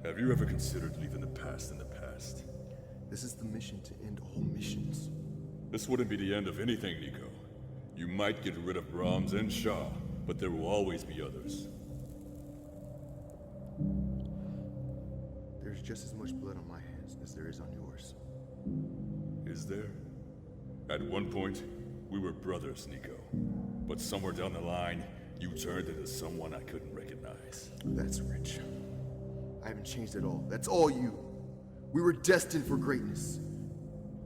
Have you ever considered leaving the past in the past? This is the mission to end all missions. This wouldn't be the end of anything, Nico. You might get rid of Brahms and Shaw, but there will always be others. There's just as much blood on my hands as there is on yours. Is there? At one point, we were brothers, Nico. But somewhere down the line, you turned into someone I couldn't recognize. That's rich. I haven't changed at all. That's all you. We were destined for greatness.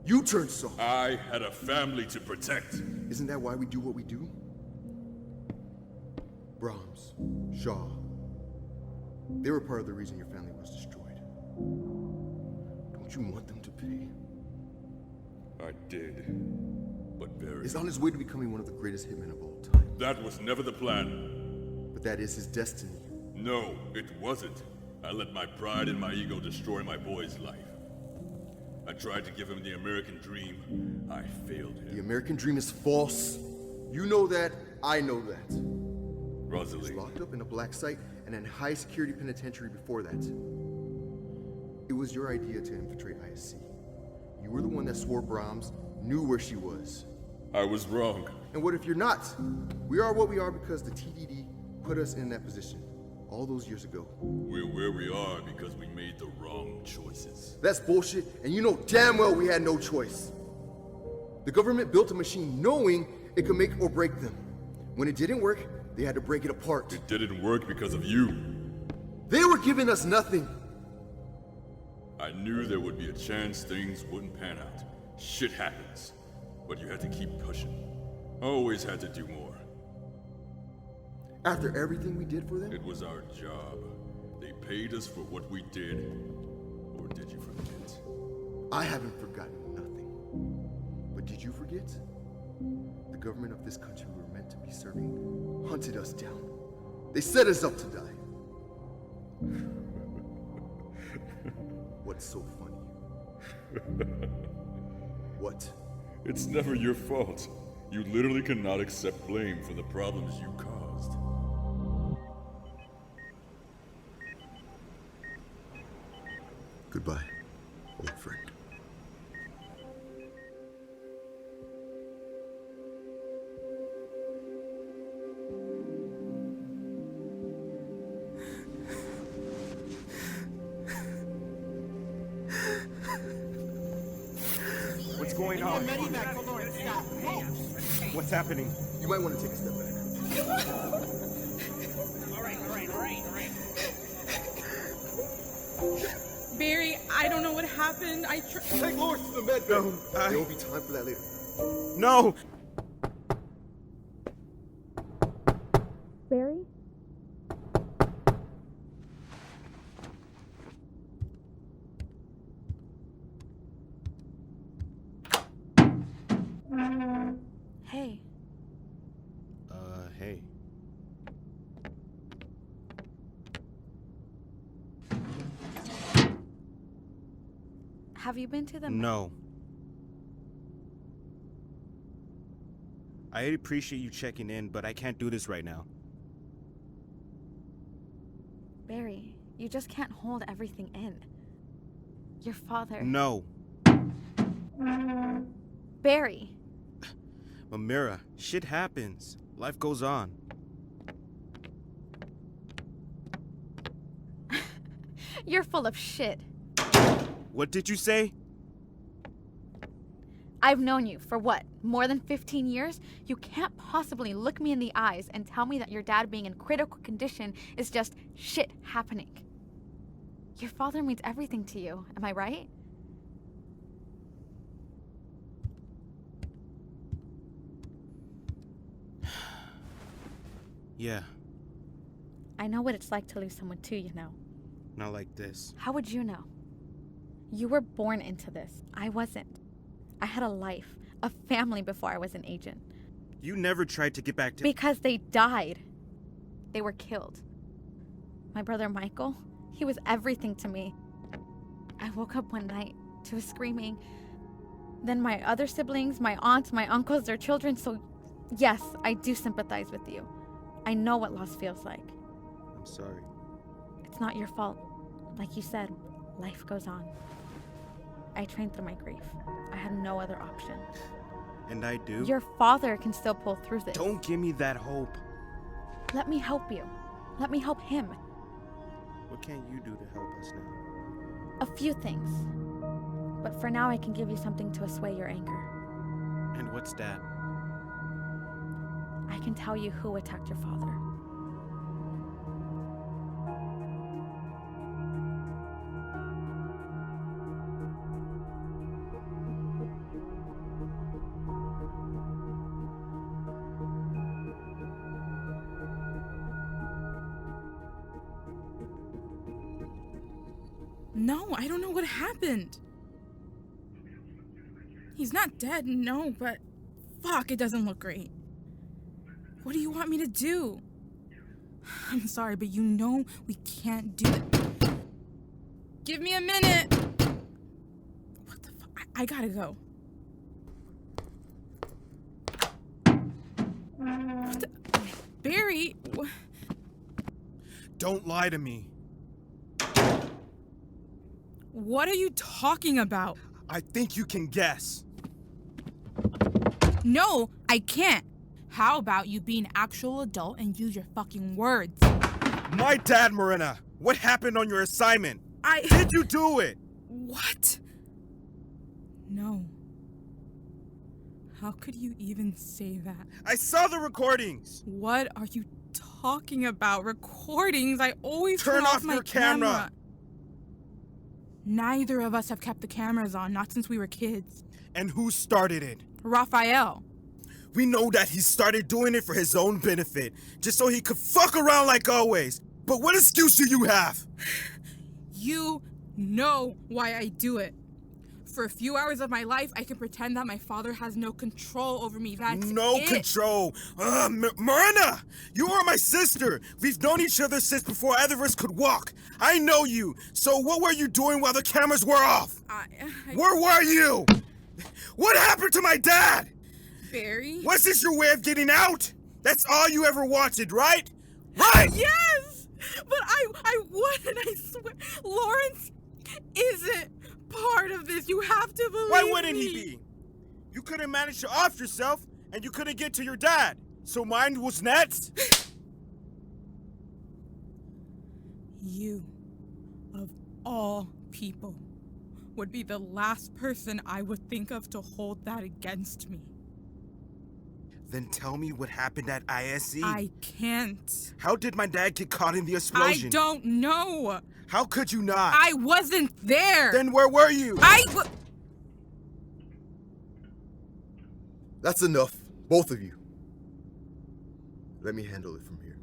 You turned soft. I had a family to protect. Isn't that why we do what we do? Brahms, Shaw. They were part of the reason your family was destroyed. Don't you want them to pay? I did. But Barry... He's on his way to becoming one of the greatest hitmen of all time. That was never the plan. But that is his destiny. No, it wasn't. I let my pride and my ego destroy my boy's life. I tried to give him the American dream. I failed him. The American dream is false. You know that. I know that. Rosalie. He was locked up in a black site and in a high security penitentiary before that. It was your idea to infiltrate ISC. You were the one that swore Brahms knew where she was. I was wrong. And what if you're not? We are what we are because the TDD put us in that position all those years ago. We're where we are because we made the wrong choices. That's bullshit, and you know damn well we had no choice. The government built a machine knowing it could make or break them. When it didn't work, they had to break it apart. It didn't work because of you. They were giving us nothing. I knew there would be a chance things wouldn't pan out. Shit happens. But you had to keep pushing. Always had to do more. After everything we did for them? It was our job. They paid us for what we did. Or did you forget? I haven't forgotten nothing. But did you forget? The government of this country we were meant to be serving hunted us down. They set us up to die. What's so funny? What? It's never your fault. You literally cannot accept blame for the problems you caused. Goodbye, old friend. What's going on? What's happening? You might want to take a step back. All right. Barry, I don't know what happened. Take Lawrence to the med bay. There won't be time for that later. No! Barry? Hey. Hey. Have you been to the... No. I appreciate you checking in, but I can't do this right now. Barry, you just can't hold everything in. Your father... No. Barry! Mamira, shit happens. Life goes on. You're full of shit. What did you say? I've known you for what, more than 15 years? You can't possibly look me in the eyes and tell me that your dad being in critical condition is just shit happening. Your father means everything to you, am I right? Yeah, I know what it's like to lose someone too, you know. not like this. How would you know? You were born into this. I wasn't. I had a life, a family before I was an agent. You never tried to get back to... Because they died. They were killed. My brother Michael, he was everything to me. I woke up one night to a screaming. Then my other siblings, my aunts, my uncles, their children. So yes, I do sympathize with you. I know what loss feels like. I'm sorry. It's not your fault. Like you said, life goes on. I trained through my grief. I had no other option. And I do? Your father can still pull through this. Don't give me that hope. Let me help you. Let me help him. What can you do to help us now? A few things. But for now, I can give you something to assuage your anger. And what's that? I can tell you who attacked your father. No, I don't know what happened. He's not dead, no, but fuck, it doesn't look great. What do you want me to do? I'm sorry, but you know we can't do it. Give me a minute. What the fuck? I gotta go. What the... Barry... Don't lie to me. What are you talking about? I think you can guess. No, I can't. How about you be an actual adult and use your fucking words? My dad, Marina. What happened on your assignment? Did you do it? What? No. How could you even say that? I saw the recordings. What are you talking about? Recordings? I always Turn off my your camera. Neither of us have kept the cameras on, not since we were kids. And who started it? Raphael. We know that he started doing it for his own benefit, just so he could fuck around like always. But what excuse do you have? You know why I do it. For a few hours of my life, I can pretend that my father has no control over me. That's no it. Control. Marina, you are my sister. We've known each other since before either of us could walk. I know you. So what were you doing while the cameras were off? Where were you? What happened to my dad? Barry? Was this your way of getting out? That's all you ever wanted, right? Right! Yes! But I wouldn't, I swear. Lawrence isn't part of this. You have to believe Why wouldn't me. he be? You couldn't manage to off yourself, and you couldn't get to your dad. So mine was next? You, of all people, would be the last person I would think of to hold that against me. Then tell me what happened at ISE. I can't. How did my dad get caught in the explosion? I don't know. How could you not? I wasn't there. Then where were you? That's enough, both of you. Let me handle it from here.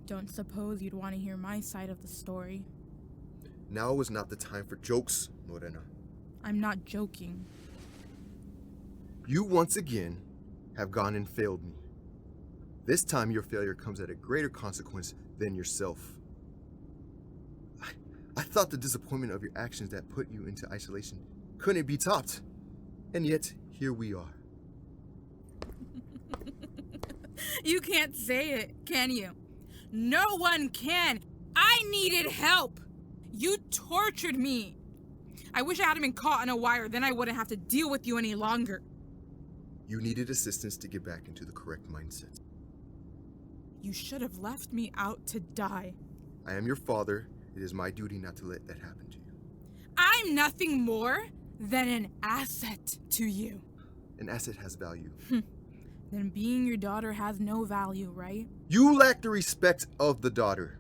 Don't suppose you'd want to hear my side of the story. Now is not the time for jokes, Morena. I'm not joking. You once again have gone and failed me. This time your failure comes at a greater consequence than yourself. I thought the disappointment of your actions that put you into isolation couldn't be topped. And yet, here we are. You can't say it, can you? No one can. I needed help. You tortured me. I wish I hadn't been caught on a wire, then I wouldn't have to deal with you any longer. You needed assistance to get back into the correct mindset. You should have left me out to die. I am your father. It is my duty not to let that happen to you. I'm nothing more than an asset to you. An asset has value. Then being your daughter has no value, right? You lack the respect of the daughter.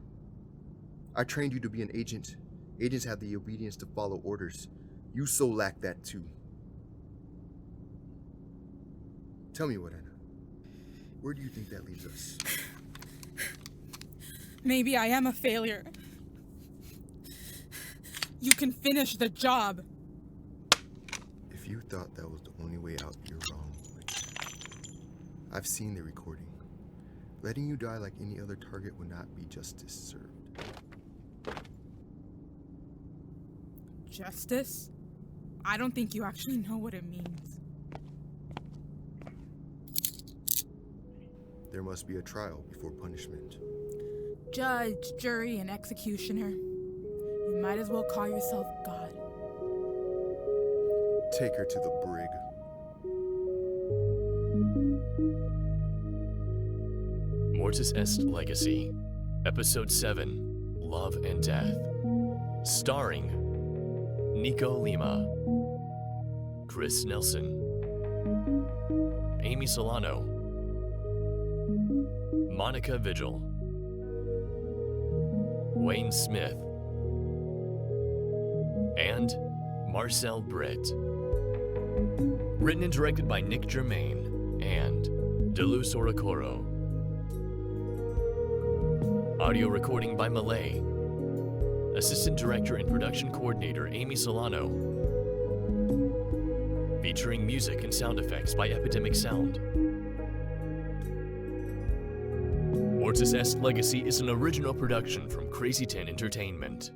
I trained you to be an agent. Agents have the obedience to follow orders. You so lack that too. Tell me, Morena, where do you think that leaves us? Maybe I am a failure. You can finish the job. If you thought that was the only way out, you're wrong. I've seen the recording. Letting you die like any other target would not be justice served. Justice? I don't think you actually know what it means. there must be a trial before punishment. Judge, jury, and executioner. You might as well call yourself God. Take her to the brig. Mortuus Est Legacy, Episode 7, Love and Death. Starring Nico Lima, Chris Nelson, Amy Solano, Monica Vigil, Wayne Smith, and Marcel Britt. Written and directed by Nick Germain and Delus Orocoro. Audio recording by Malay. Assistant Director and Production Coordinator Amy Solano. Featuring music and sound effects by Epidemic Sound. Mortuus Est Legacy is an original production from Crazy 10 Entertainment.